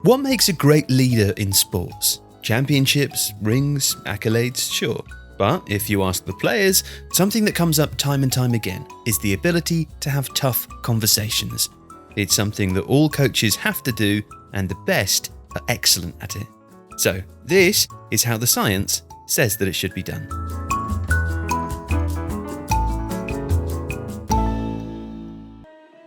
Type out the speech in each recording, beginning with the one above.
What makes a great leader in sports? Championships, rings, accolades, sure. But if you ask the players, something that comes up time and time again is the ability to have tough conversations. It's something that all coaches have to do, and the best are excellent at it. So, this is how the science says that it should be done.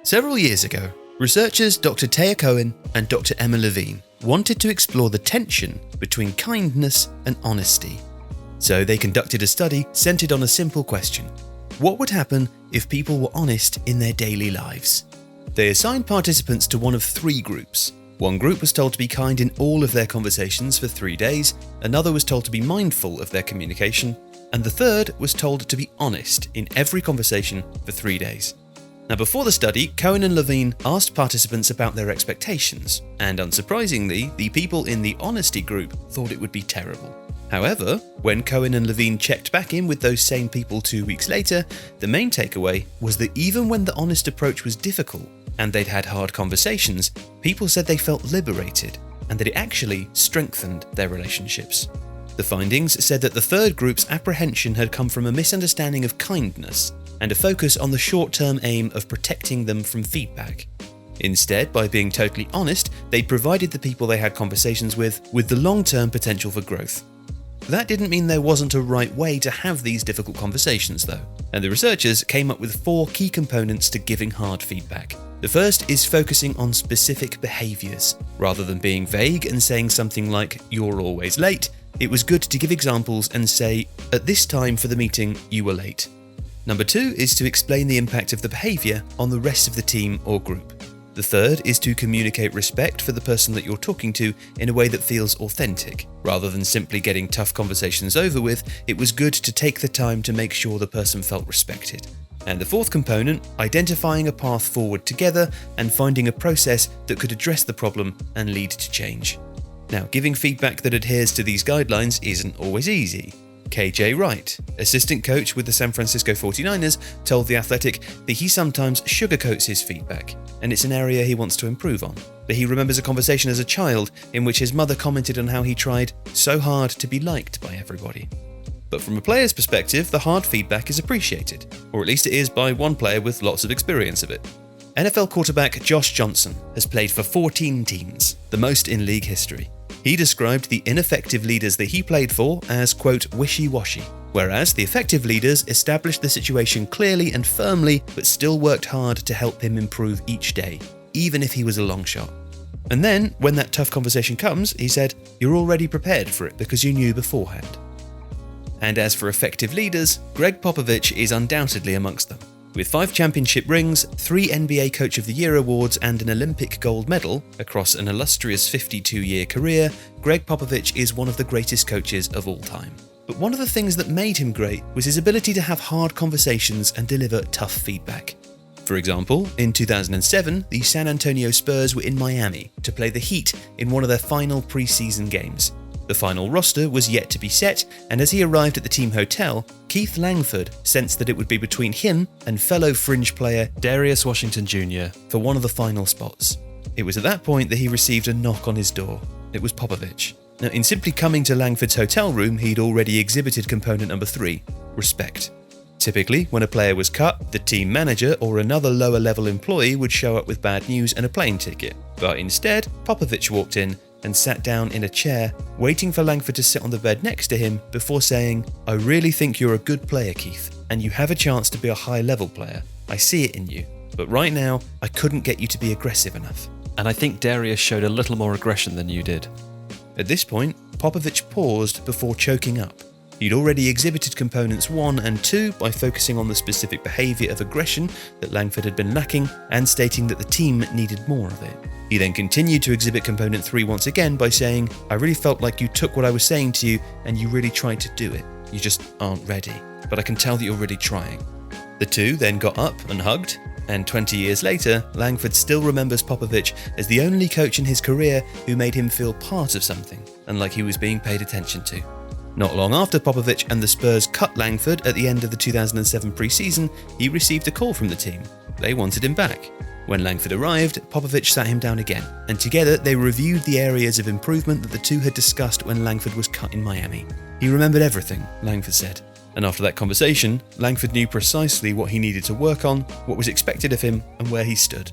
Several years ago, researchers Dr. Taya Cohen and Dr. Emma Levine wanted to explore the tension between kindness and honesty. So they conducted a study centered on a simple question: what would happen if people were honest in their daily lives? They assigned participants to one of three groups. One group was told to be kind in all of their conversations for 3 days, another was told to be mindful of their communication, and the third was told to be honest in every conversation for 3 days. Now, before the study, Cohen and Levine asked participants about their expectations, and unsurprisingly, the people in the honesty group thought it would be terrible. However, when Cohen and Levine checked back in with those same people 2 weeks later, the main takeaway was that even when the honest approach was difficult and they'd had hard conversations, people said they felt liberated and that it actually strengthened their relationships. The findings said that the third group's apprehension had come from a misunderstanding of kindness and a focus on the short-term aim of protecting them from feedback. Instead, by being totally honest, they provided the people they had conversations with the long-term potential for growth. That didn't mean there wasn't a right way to have these difficult conversations, though, and the researchers came up with 4 key components to giving hard feedback. The first is focusing on specific behaviours. Rather than being vague and saying something like, "You're always late," it was good to give examples and say, "At this time for the meeting, you were late." Number 2 is to explain the impact of the behaviour on the rest of the team or group. The third is to communicate respect for the person that you're talking to in a way that feels authentic. Rather than simply getting tough conversations over with, it was good to take the time to make sure the person felt respected. And the fourth component, identifying a path forward together and finding a process that could address the problem and lead to change. Now, giving feedback that adheres to these guidelines isn't always easy. KJ Wright, assistant coach with the San Francisco 49ers, told The Athletic that he sometimes sugarcoats his feedback, and it's an area he wants to improve on. But he remembers a conversation as a child in which his mother commented on how he tried so hard to be liked by everybody. But from a player's perspective, the hard feedback is appreciated, or at least it is by one player with lots of experience of it. NFL quarterback Josh Johnson has played for 14 teams, the most in league history. He described the ineffective leaders that he played for as, quote, wishy-washy, whereas the effective leaders established the situation clearly and firmly, but still worked hard to help him improve each day, even if he was a long shot. And then, when that tough conversation comes, he said, "You're already prepared for it because you knew beforehand." And as for effective leaders, Greg Popovich is undoubtedly amongst them. With 5 championship rings, 3 NBA Coach of the Year awards and an Olympic gold medal across an illustrious 52-year career, Greg Popovich is one of the greatest coaches of all time. But one of the things that made him great was his ability to have hard conversations and deliver tough feedback. For example, in 2007, the San Antonio Spurs were in Miami to play the Heat in one of their final preseason games. The final roster was yet to be set, and as he arrived at the team hotel, Keith Langford sensed that it would be between him and fellow fringe player Darius Washington Jr. for one of the final spots. It was at that point that he received a knock on his door. It was Popovich. Now, in simply coming to Langford's hotel room, he'd already exhibited component number 3, respect. Typically, when a player was cut, the team manager or another lower-level employee would show up with bad news and a plane ticket. But instead, Popovich walked in and sat down in a chair, waiting for Langford to sit on the bed next to him before saying, "I really think you're a good player, Keith, and you have a chance to be a high-level player. I see it in you. But right now, I couldn't get you to be aggressive enough." And I think Darius showed a little more aggression than you did. At this point, Popovich paused before choking up. He'd already exhibited components 1 and 2 by focusing on the specific behaviour of aggression that Langford had been lacking and stating that the team needed more of it. He then continued to exhibit component 3 once again by saying, "I really felt like you took what I was saying to you and you really tried to do it. You just aren't ready, but I can tell that you're really trying." The two then got up and hugged, and 20 years later, Langford still remembers Popovich as the only coach in his career who made him feel part of something and like he was being paid attention to. Not long after Popovich and the Spurs cut Langford at the end of the 2007 preseason, he received a call from the team. They wanted him back. When Langford arrived, Popovich sat him down again, and together they reviewed the areas of improvement that the two had discussed when Langford was cut in Miami. He remembered everything, Langford said. And after that conversation, Langford knew precisely what he needed to work on, what was expected of him, and where he stood.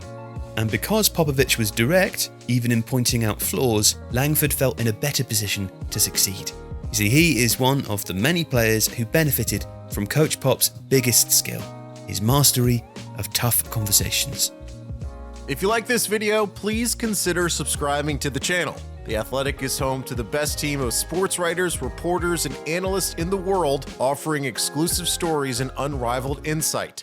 And because Popovich was direct, even in pointing out flaws, Langford felt in a better position to succeed. You see, he is one of the many players who benefited from Coach Pop's biggest skill, his mastery of tough conversations. If you like this video, please consider subscribing to the channel. The Athletic is home to the best team of sports writers, reporters, and analysts in the world, offering exclusive stories and unrivaled insight.